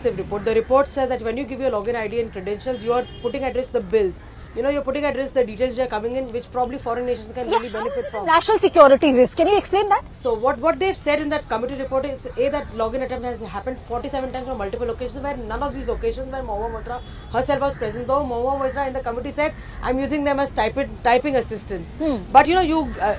report. The report says that when you give your login ID and credentials, you are putting at risk the bills. You're putting at risk the details which are coming in, which probably foreign nations can really benefit from. National security risk. Can you explain that? So what they've said in that committee report is that login attempt has happened 47 times from multiple locations, where none of these locations where Mahua Moitra herself was present. Though Mahua Moitra in the committee said, I'm using them as typing assistants. But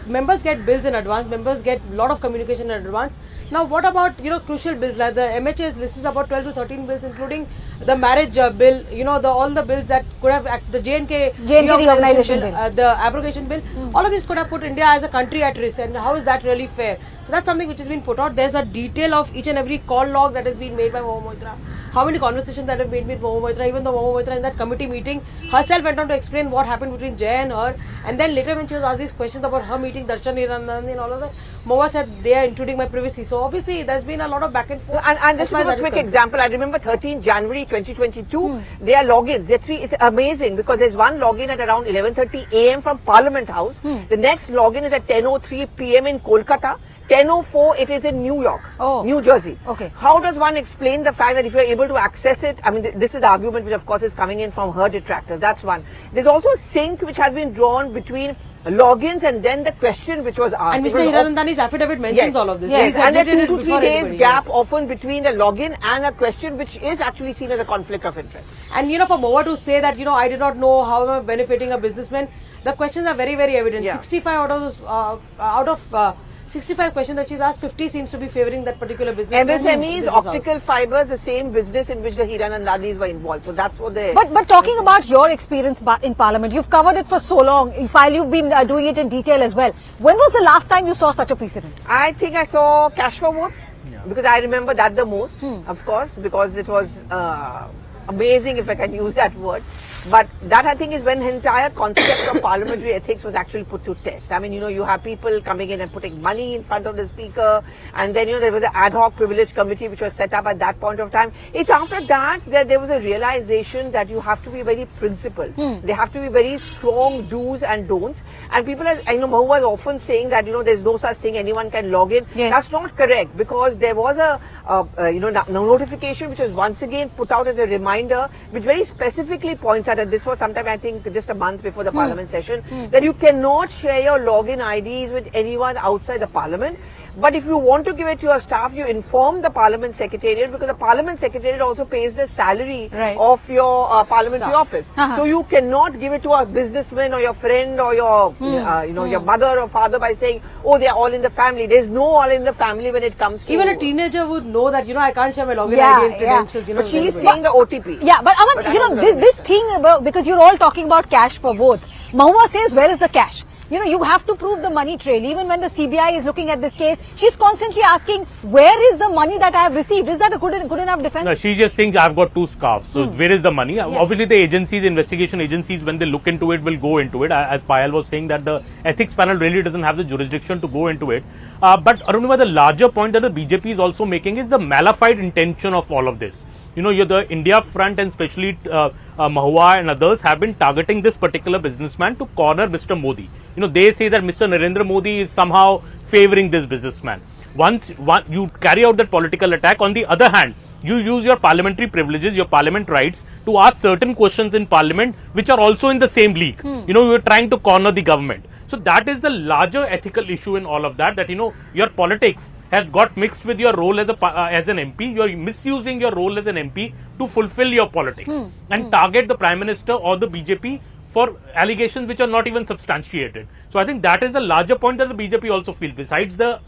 members get bills in advance, members get a lot of communication in advance. Now what about crucial bills? Like the MHA has listed about 12 to 13 bills, including the marriage bill, all the bills that could have the JNK reorganization bill, the abrogation bill, all of these could have put India as a country at risk. And how is that really fair? So that's something which has been put out. There's a detail of each and every call log that has been made by Mahua Moitra, how many conversations that have been made with Mahua Moitra. Even though Mahua Moitra in that committee meeting herself went on to explain what happened between Jay and her, and then later when she was asked these questions about her meeting Darshan Hiranandani and all of that, Mahua said they are intruding my privacy. So obviously there's been a lot of back and forth. And this is a quick example. I remember 13 January 2022, their logins, it's amazing because there's one login at around 11:30 a.m. from Parliament House. The next login is at 10:03 p.m. in Kolkata. 10:04 it is in New York, New Jersey. Okay. How does one explain the fact that if you're able to access it, I mean, this is the argument which of course is coming in from her detractors. That's one. There's also a sync which has been drawn between logins and then the question which was asked. And Mr. Hiranandani's affidavit mentions all of this. Yes, and there are 2 to 3 days gap often between the login and a question which is actually seen as a conflict of interest. And for Mahua to say that, I did not know how am I benefiting a businessman, the questions are very, very evident. 65 out of 65 questions that she's asked, 50 seems to be favoring that particular business. MSMEs, optical fibers, the same business in which the Hiranandanis were involved. So that's what they... But talking about your experience in Parliament, you've covered it for so long, while you've been doing it in detail as well. When was the last time you saw such a precedent? I think I saw cash for votes, because I remember that the most, of course, because it was amazing, if I can use that word. But that, I think, is when the entire concept of parliamentary ethics was actually put to test. I mean, you have people coming in and putting money in front of the speaker, and then, there was an ad hoc privilege committee which was set up at that point of time. It's after that there was a realization that you have to be very principled. There have to be very strong do's and don'ts. And people are, Mahua is often saying that, there's no such thing, anyone can log in. Yes. That's not correct, because there was a, notification which was once again put out as a reminder, which very specifically points out, and this was sometime, I think, just a month before the parliament session, that you cannot share your login IDs with anyone outside the parliament. But if you want to give it to your staff, you inform the parliament secretariat, because the parliament secretariat also pays the salary of your parliamentary office. So you cannot give it to a businessman or your friend or your, your mother or father by saying, oh, they are all in the family. There's no all in the family when it comes to... Even a teenager would know that, I can't share my login ID and credentials. But she's saying the OTP. Yeah, but this thing about, because you're all talking about cash for votes, Mahua says, where is the cash? You have to prove the money trail. Even when the CBI is looking at this case, she's constantly asking, where is the money that I have received? Is that a good enough defense? No, she's just saying, I've got 2 scarves. So where is the money? Obviously, the agencies, investigation agencies, when they look into it, will go into it. As Payal was saying, that the ethics panel really doesn't have the jurisdiction to go into it. But Arunima, the larger point that the BJP is also making is the malified intention of all of this. The India front, and especially Mahua and others, have been targeting this particular businessman to corner Mr. Modi. They say that Mr. Narendra Modi is somehow favoring this businessman. Once you carry out that political attack, on the other hand, you use your parliamentary privileges, your parliament rights, to ask certain questions in parliament which are also in the same league. You are trying to corner the government. So that is the larger ethical issue in all of that, that your politics has got mixed with your role as an MP. You are misusing your role as an MP to fulfill your politics and target the Prime Minister or the BJP for allegations which are not even substantiated. So I think that is the larger point that the BJP also feels. Besides the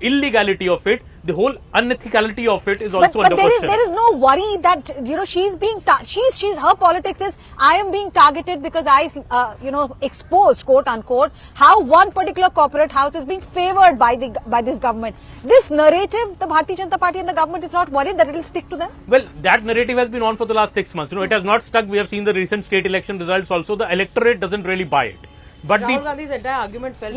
illegality of it, the whole unethicality of it is also under question. There is no worry that she's being her politics is, I am being targeted because I exposed, quote unquote, how one particular corporate house is being favored by this government. This narrative, the Bharatiya Janata Party and the government is not worried that it will stick to them. Well, that narrative has been on for the last 6 months. It has not stuck. We have seen the recent state election results also. The electorate doesn't really buy it. But Rahul Gandhi's entire argument fell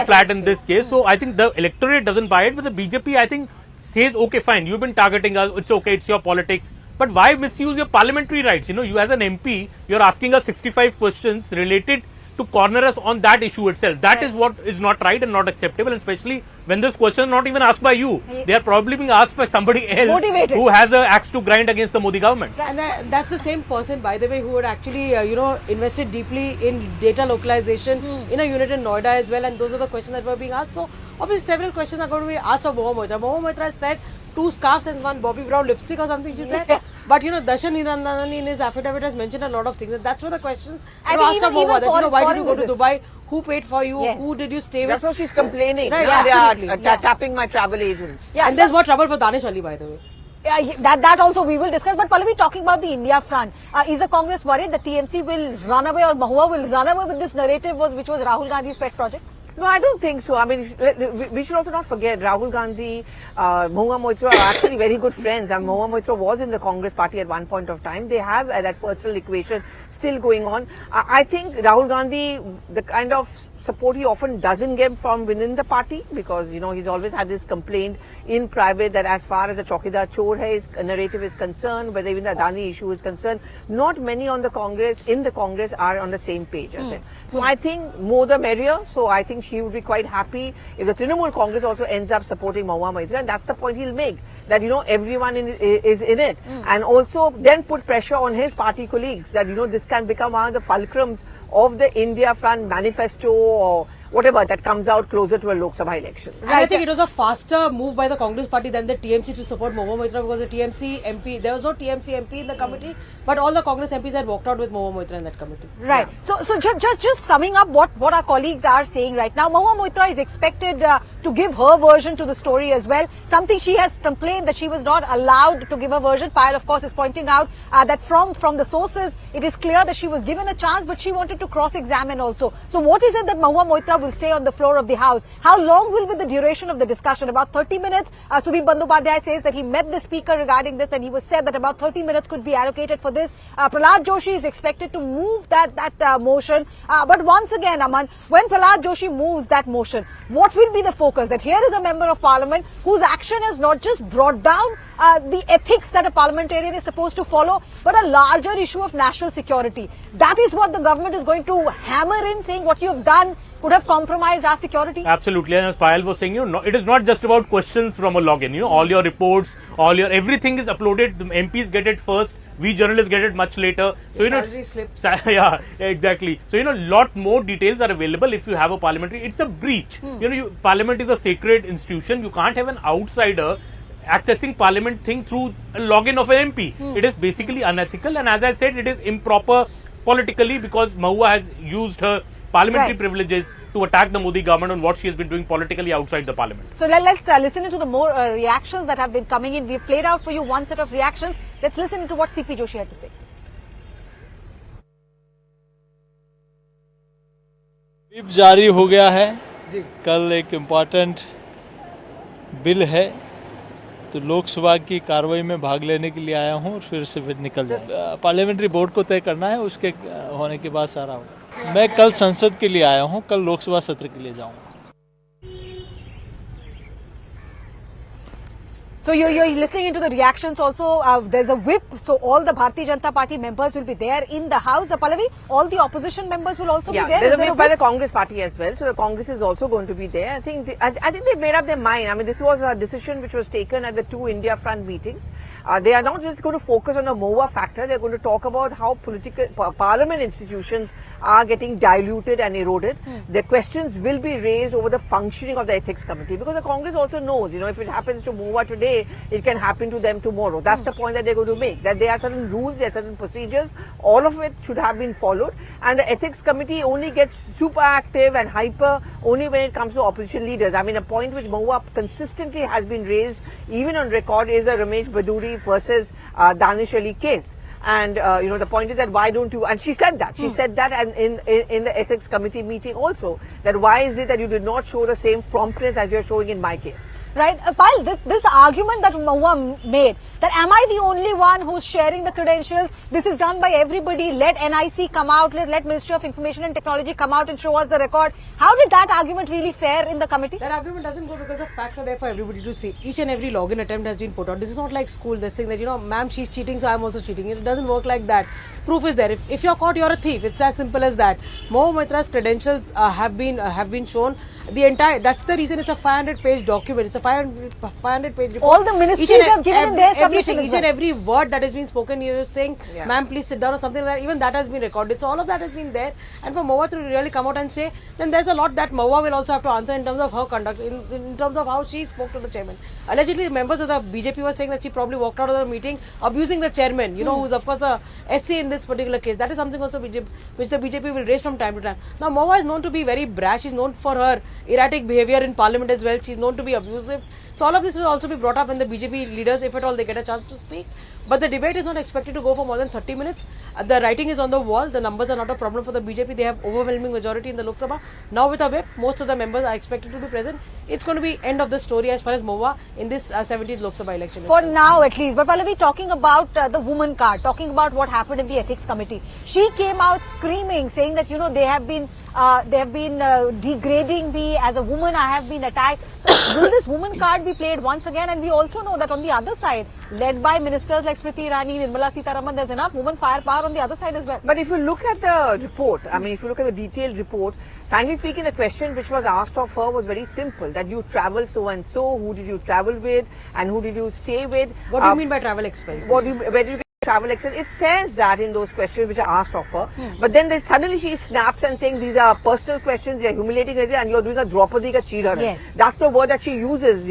flat in this case. So I think the electorate doesn't buy it, but the BJP, I think, says, okay, fine, you've been targeting us, it's okay, it's your politics. But why misuse your parliamentary rights? You as an MP, you're asking us 65 questions related to corner us on that issue itself. That is what is not right and not acceptable, and especially when this question is not even asked by you. They are probably being asked by somebody else Motivated. who has an axe to grind against the Modi government. And that's the same person, by the way, who had actually, invested deeply in data localization in a unit in Noida as well. And those are the questions that were being asked. So, obviously, several questions are going to be asked of Mahua Moitra. Mahua Moitra said 2 scarves and 1 Bobby Brown lipstick or something, she said. But, Darshan Hirandani in his affidavit has mentioned a lot of things. And that's where the questions And were asked of even Mahua. That, why did you go to visits. Dubai? Who paid for you? Yes. Who did you stay with? That's what she's complaining. Right, They absolutely. are tapping my travel agents. Yeah, And there's more trouble for Danish Ali, by the way. that also we will discuss. But Pallavi, talking about the India front, is the Congress worried that TMC will run away or Mahua will run away with this narrative which was Rahul Gandhi's pet project? No, I don't think so. I mean, we should also not forget Rahul Gandhi, Mahua Moitra are actually very good friends. And Mahua Moitra was in the Congress party at one point of time. They have that personal equation still going on. I think Rahul Gandhi, the kind of support he often doesn't get from within the party, because he's always had this complaint in private that as far as the Chaukidar Chor narrative is concerned, whether even the Adani issue is concerned, not many in the Congress are on the same page as him. So I think more the merrier. So I think he would be quite happy if the Trinamool Congress also ends up supporting Mahua Moitra, and that's the point he'll make, that everyone is in it, and also then put pressure on his party colleagues that this can become one of the fulcrums of the India Front manifesto or whatever that comes out closer to a Lok Sabha election. And I think it was a faster move by the Congress party than the TMC to support Mahua Moitra, because the TMC MP, there was no TMC MP in the committee, but all the Congress MPs had walked out with Mahua Moitra in that committee. Right. So just summing up what our colleagues are saying right now, Mahua Moitra is expected to give her version to the story as well. Something she has complained that she was not allowed to give a version. Payal, of course, is pointing out that from the sources, it is clear that she was given a chance, but she wanted to cross-examine also. So what is it that Mahua Moitra will say on the floor of the House? How long will be the duration of the discussion? About 30 minutes. Sudeep Bandyopadhyay says that he met the speaker regarding this, and he was said that about 30 minutes could be allocated for this. Prahlad Joshi is expected to move that motion. But once again, Aman, when Prahlad Joshi moves that motion, what will be the focus? That here is a member of parliament whose action has not just brought down the ethics that a parliamentarian is supposed to follow, but a larger issue of national security. That is what the government is going to hammer in, saying what you have done could have compromised our security. Absolutely, and as Payal was saying, it is not just about questions from a login. All your reports, everything is uploaded. The MPs get it first. We journalists get it much later. So Salary slips. Yeah, exactly. So lot more details are available if you have a parliamentary. It's a breach. Parliament is a sacred institution. You can't have an outsider accessing parliament thing through a login of an MP. It is basically unethical, and as I said, it is improper politically, because Mahua has used her parliamentary privileges to attack the Modi government on what she has been doing politically outside the parliament. So let's listen into the more reactions that have been coming in. We've played out for you one set of reactions. Let's listen into what CP Joshi had to say. Whip जारी हो गया है। कल एक important bill है, तो लोकसभा की कार्रवाई में भाग लेने के लिए आया हूँ और फिर निकल जाऊँगा। पार्लियामेंट्री बोर्ड को तय करना है, उसके होने के बाद सारा होगा। मैं कल संसद के लिए आया हूँ, कल लोकसभा सत्र के लिए जाऊँगा। So you're listening into the reactions also. There's a whip, so all the Bharatiya Janata Party members will be there in the House. Pallavi, all the opposition members will also be there. There's a whip by the Congress party as well. So the Congress is also going to be there. I think they've made up their mind. I mean, this was a decision which was taken at the 2 India Front meetings. They are not just going to focus on the Mahua factor. They're going to talk about how parliament institutions are getting diluted and eroded. The questions will be raised over the functioning of the ethics committee, because the Congress also knows, if it happens to Mahua today, it can happen to them tomorrow. That's the point that they're going to make, that there are certain rules, there are certain procedures, all of it should have been followed, and the ethics committee only gets super active and hyper only when it comes to opposition leaders. I mean, a point which Mahua consistently has been raised, even on record, is the Ramesh Baduri versus Danish Ali case. And the point is that why don't you, and she said that, and in the ethics committee meeting also, that why is it that you did not show the same promptness as you're showing in my case? Right, Payal, this argument that Mahua made, that am I the only one who's sharing the credentials? This is done by everybody. Let NIC come out, let Ministry of Information and Technology come out and show us the record. How did that argument really fare in the committee? That argument doesn't go because the facts are there for everybody to see. Each and every login attempt has been put out. This is not like school. They're saying that, ma'am, she's cheating, so I'm also cheating. It doesn't work like that. proof is there. If you're caught, you're a thief. It's as simple as that. Mahua Moitra's credentials have been shown. The entire, that's the reason it's a 500-page document. It's a 500-page report. All the ministries have given in their submission. Each and every word that has been spoken, you're saying, Yeah. ma'am, please sit down or something like that. Even that has been recorded. So all of that has been there. And for Mahua to really come out and say, then there's a lot that Mahua will also have to answer in terms of her conduct, in terms of how she spoke to the chairman. Allegedly, members of the BJP were saying that she probably walked out of the meeting abusing the chairman, who's of course a SC in this particular case. That is something also which the BJP will raise from time to time. Now, Mahua is known to be very brash. She's known for her erratic behavior in parliament as well. She's known to be abusive. So all of this will also be brought up when the BJP leaders, if at all they get a chance to speak. But the debate is not expected to go for more than 30 minutes. The writing is on the wall. The numbers are not a problem for the BJP. They have overwhelming majority in the Lok Sabha. Now with a whip, most of the members are expected to be present. It's going to be end of the story as far as Mahua in this 17th Lok Sabha election. For now, at least. But Pallavi, talking about the woman card, talking about what happened in the ethics committee, she came out screaming, saying that they have been degrading me as a woman. I have been attacked. So will this woman card be played once again? And we also know that on the other side, led by ministers like Smriti Irani, Nirmala Sitharaman, there's enough woman firepower on the other side as well. But if you look at the report, if you look at the detailed report, frankly speaking, the question which was asked of her was very simple, that you travel so and so, who did you travel with and who did you stay with? What do you mean by travel expenses? Where did you get travel expenses? It says that in those questions which are asked of her. But then suddenly she snaps and saying these are personal questions, they are humiliating and you're doing a Draupadi ka cheeraran. Yes. That's the word that she uses,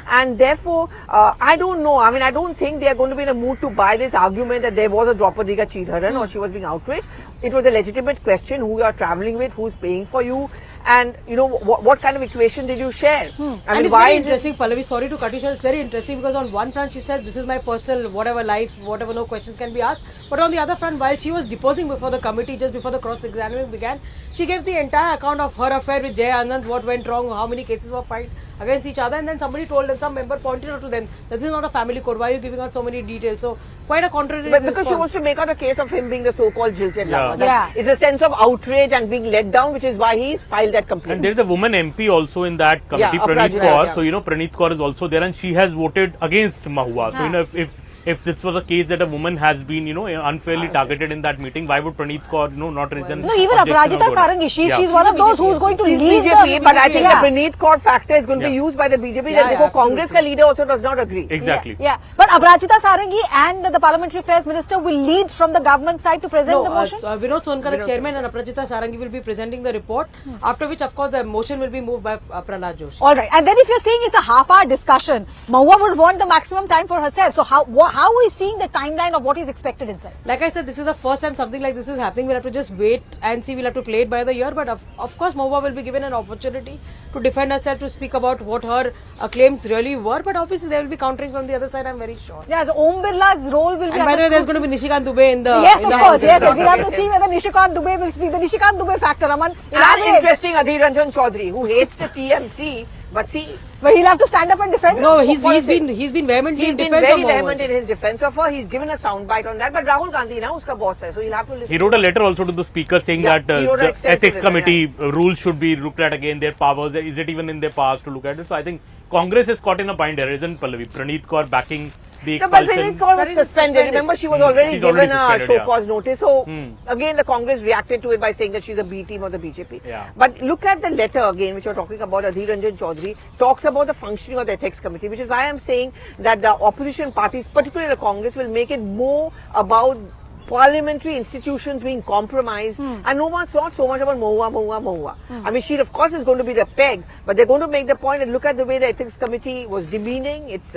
and therefore, I don't know. I don't think they are going to be in a mood to buy this argument that there was a Draupadi ka cheeraran or she was being outraged. It was a legitimate question, who you are traveling with, who's paying for you, and what kind of equation did you share? And it's very interesting, Pallavi, sorry to cut you short, it's very interesting because on one front she said this is my personal whatever life, whatever, no questions can be asked, but on the other front, while she was deposing before the committee, just before the cross-examination began, she gave the entire account of her affair with Jay Anand, what went wrong, how many cases were filed against each other, and then somebody told them, some member pointed out to them, that this is not a family code, why are you giving out so many details? So quite a contradictory But because response. she wants to make out a case of him being the so-called jilted Yeah. lover. Yeah. It's a sense of outrage and being let down, which is why he's filed that complaint. And there is a woman MP also in that committee, Yeah, Praneeth Aparajita, Kaur. yeah. So, Praneeth Kaur is also there and she has voted against Mahua. So, if this was a case that a woman has been, unfairly targeted in that meeting, why would Praneeth Kaur, not raise an No, even objection Aparajita or Sarangi, she's Yeah. one of those who's going to She's lead BJP, the but I think Yeah. the Praneeth Kaur factor is going to be Yeah. used by the BJP. Yeah, That yeah, Congress ka leader also does not agree. Exactly. Yeah, but Aparajita Sarangi and the Parliamentary Affairs Minister will lead from the government side to present the motion? Vinod Sonkar, the chairman, and Aparajita Sarangi will be presenting the report, after which, of course, the motion will be moved by Prahlad Joshi. All right, and then if you're saying it's a half-hour discussion, Mahua would want the maximum time for herself. So how are we seeing the timeline of what is expected inside? Like I said, this is the first time something like this is happening. We'll have to just wait and see. We'll have to play it by the ear. But of course, Mahua will be given an opportunity to defend herself, to speak about what her claims really were. But obviously, they will be countering from the other side, I'm very sure. Yeah, so Om Birla's role will be... And by the way, there's going to be Nishikant Dubey in the... Yes, in of the course, house. yes. We'll have to see whether Nishikant Dubey will speak. The Nishikant Dubey factor, Aman. And elaborate. interesting, Adhir Ranjan Chaudhary, who hates the TMC, but see, But he'll have to stand up and defend. No, her. he's been vehemently he's in been defense very of vehement Mahua. in his defense of her. He's given a soundbite on that. But Rahul Gandhi, uska boss hai, so he'll have to listen. He wrote a letter also to the speaker saying Yeah, that he wrote an the extensive ethics letter, committee rules should be looked at again, their powers, is it even in their powers to look at it? So I think Congress is caught in a bind here, isn't Pallavi? Praneeth Kaur backing the No, but expulsion. Praneeth Kaur was Praneeth is suspended. suspended. Remember, she was already She's given already a suspended, show yeah. cause notice. So, again, the Congress reacted to it by saying that she's a B team of the BJP. Yeah. But look at the letter again, which you're talking about. Adhir Ranjan Chaudhary talks about the functioning of the ethics committee, which is why I'm saying that the opposition parties, particularly the Congress, will make it more about parliamentary institutions being compromised and not so much about Mahua. I mean, she of course is going to be the peg, but they're going to make the point and look at the way the ethics committee was demeaning. It's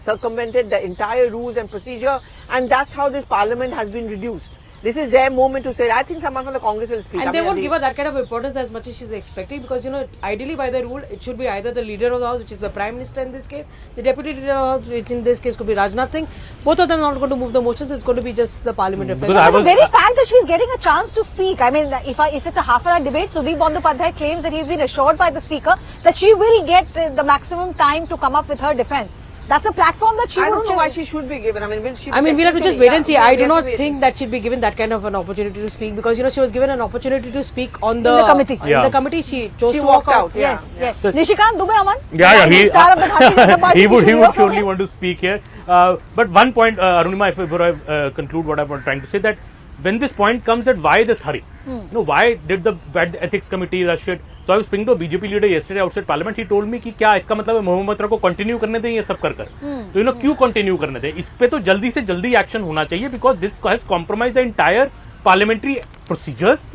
circumvented the entire rules and procedure, and that's how this parliament has been reduced. This is their moment to say. I think someone from the Congress will speak. And they won't give her that kind of importance as much as she's expecting, because ideally by the rule it should be either the leader of the house, which is the Prime Minister in this case, the Deputy Leader of the house, which in this case could be Rajnath Singh. Both of them are not going to move the motions. It's going to be just the Parliament affairs. Because I The was- very fact that she's getting a chance to speak. I mean, if it's a half-hour debate, Sudeep Bandyopadhyay claims that he's been assured by the Speaker that she will get the maximum time to come up with her defense. That's a platform that she I would don't know why she should be given. I mean, will she? I mean, we'll have to just technically- wait and see. yeah, I we do have to not wait. think that she'd be given that kind of an opportunity to speak, because she was given an opportunity to speak on the, In the committee. In Yeah. the committee, she chose She to walk walked out. out, yeah. Yes. Nishikant Dubey, Aman. Yeah, Rising star of the Bharatiya Janata Party. he would We should hear from surely him. want to speak here. But one point, Arunima, if I conclude what I'm trying to say, that when this point comes that why this hurry? Why did the ethics committee rush it? So I was speaking to a BJP leader yesterday outside Parliament. He told me कि क्या इसका मतलब है महुआ मोइत्रा को continue करने दें ये सब कर तो क्यों कंटिन्यू करने दें? इस पे तो जल्दी से जल्दी एक्शन होना चाहिए because this has compromised the entire parliamentary procedures.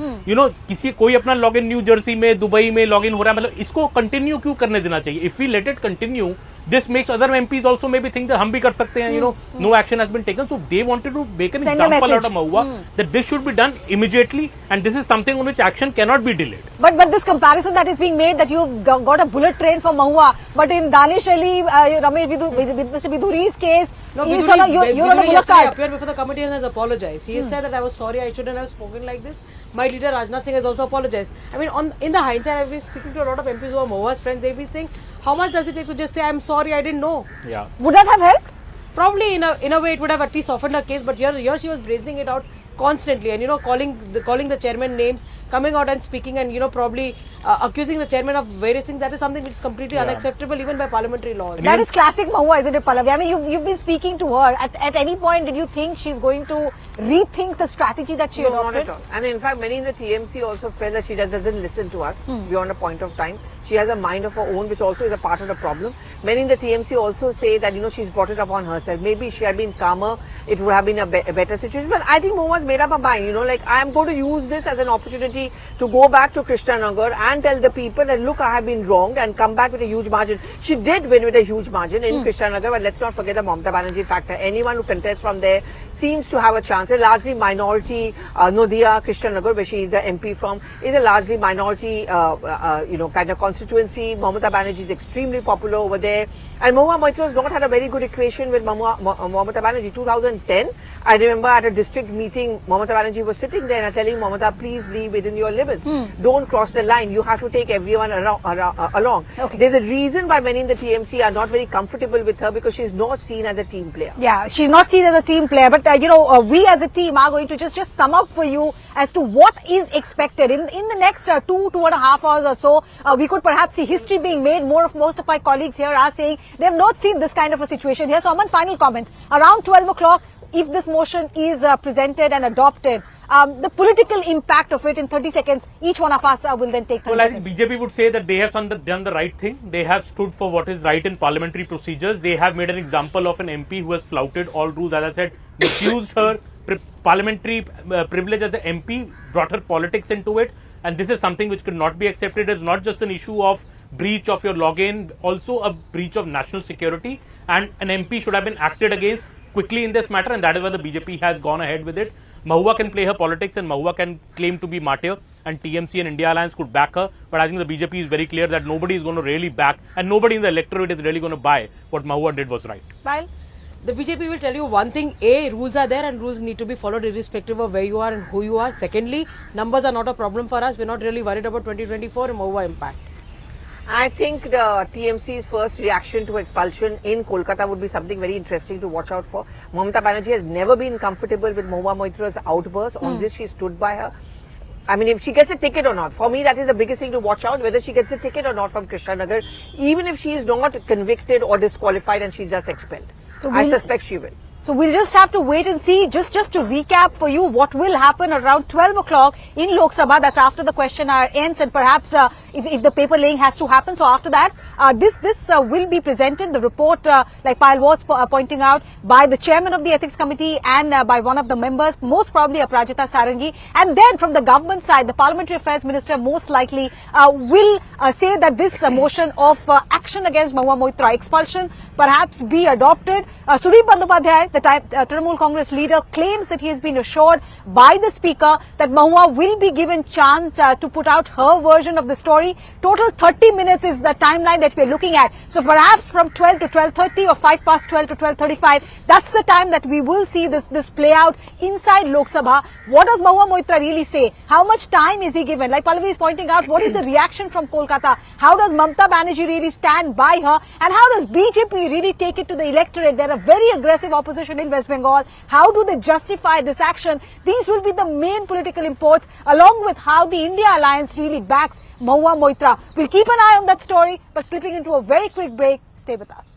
किसी कोई अपना लॉगिन न्यू जर्सी में दुबई में लॉगिन हो रहा है, मतलब इसको कंटिन्यू क्यों करने देना चाहिए? If we let it continue, this makes other MPs also maybe think that हम भी कर सकते हैं, no action has been taken. So they wanted to make an example out of Mahua that this should be done immediately, and this is something on which action cannot be delayed. But this comparison that is being made that you've got a bullet train for Mahua, but in Danish Ali, Ramesh with Mr. Biduri's case, No, you're Biduri on a bullet yesterday cart. appeared before the committee and has apologized. He has said that I was sorry, I shouldn't have spoken like this. My leader Rajnath Singh has also apologized. I mean, in the hindsight, I've been speaking to a lot of MPs who are Mahua's friends. They've been saying, how much does it take to just say, I'm sorry, I didn't know? Yeah. Would that have helped? Probably in a way it would have at least softened her case, but here she was brazening it out constantly and calling the chairman names, coming out and speaking and probably accusing the chairman of various things. That is something which is completely unacceptable even by parliamentary laws. That is classic Mahua, isn't it, Pallavi? I mean, you've been speaking to her. At any point, did you think she's going to rethink the strategy that she adopted? No, not at all. And in fact, many in the TMC also felt that she just doesn't listen to us beyond a point of time. She has a mind of her own, which also is a part of the problem. Many in the TMC also say that, she's brought it upon herself. Maybe she had been calmer, it would have been a better situation. But I think Mahua's made up her mind, I'm going to use this as an opportunity to go back to Krishnanagar and tell the people that, look, I have been wronged, and come back with a huge margin. She did win with a huge margin in Krishnanagar, but let's not forget the Mamata Banerjee factor. Anyone who contests from there seems to have a chance. A largely minority, Nodia, Krishnanagar, where she is the MP from, is a largely minority, kind of constituency. Mamata Banerjee is extremely popular over there. And Mahua Moitra has not had a very good equation with Mamata Banerjee. 2010, I remember at a district meeting, Mamata Banerjee was sitting there and telling Mamata, please leave within your limits. Don't cross the line. You have to take everyone along. Okay. There's a reason why many in the TMC are not very comfortable with her, because she's not seen as a team player. Yeah, she's not seen as a team player, but we as a team are going to just sum up for you as to what is expected in the next 2.5 hours or so. We could perhaps see history being made. Most of my colleagues here are saying they have not seen this kind of a situation here. So, Aman, final comments. Around 12 o'clock, if this motion is presented and adopted, the political impact of it in 30 seconds, each one of us will then take 30 Well, I seconds. think BJP would say that they have done the right thing. They have stood for what is right in parliamentary procedures. They have made an example of an MP who has flouted all rules, as I said, misused her parliamentary privilege as an MP, brought her politics into it. And this is something which could not be accepted. It's not just an issue of breach of your login, also a breach of national security. And an MP should have been acted against quickly in this matter, and that is why the BJP has gone ahead with it. Mahua can play her politics and Mahua can claim to be martyr, and TMC and India Alliance could back her, but I think the BJP is very clear that nobody is going to really back, and nobody in the electorate is really going to buy what Mahua did was right. Well, The BJP will tell you one thing: A, rules are there and rules need to be followed irrespective of where you are and who you are. Secondly, numbers are not a problem for us. We're not really worried about 2024 and Mahua impact. I think the TMC's first reaction to expulsion in Kolkata would be something very interesting to watch out for. Mamata Banerjee has never been comfortable with Mahua Moitra's outburst. On this, she stood by her. I mean, if she gets a ticket or not. For me, that is the biggest thing to watch out, whether she gets a ticket or not from Krishnanagar, even if she is not convicted or disqualified and she's just expelled. So I suspect she will. So we'll just have to wait and see. Just to recap for you what will happen around 12 o'clock in Lok Sabha. That's after the question hour ends, and perhaps if the paper laying has to happen. So after that, this will be presented. The report, like Payal was pointing out, by the chairman of the ethics committee and by one of the members, most probably Aparajita Sarangi. And then from the government side, the parliamentary affairs minister most likely will say that this motion of action against Mahua Moitra, expulsion, perhaps be adopted. Sudeep Bandyopadhyay, the Trinamool Congress leader, claims that he has been assured by the speaker that Mahua will be given chance to put out her version of the story. Total 30 minutes is the timeline that we are looking at. So perhaps from 12 to 12:30 or 5 past 12 to 12:35, that's the time that we will see this play out inside Lok Sabha. What does Mahua Moitra really say? How much time is he given? Like Pallavi is pointing out, what is the reaction from Kolkata? How does Mamata Banerjee really stand by her? And how does BJP really take it to the electorate? They're a very aggressive opposition in West Bengal. How do they justify this action? These will be the main political imports, along with how the India Alliance really backs Mahua Moitra. We'll keep an eye on that story, but slipping into a very quick break. Stay with us.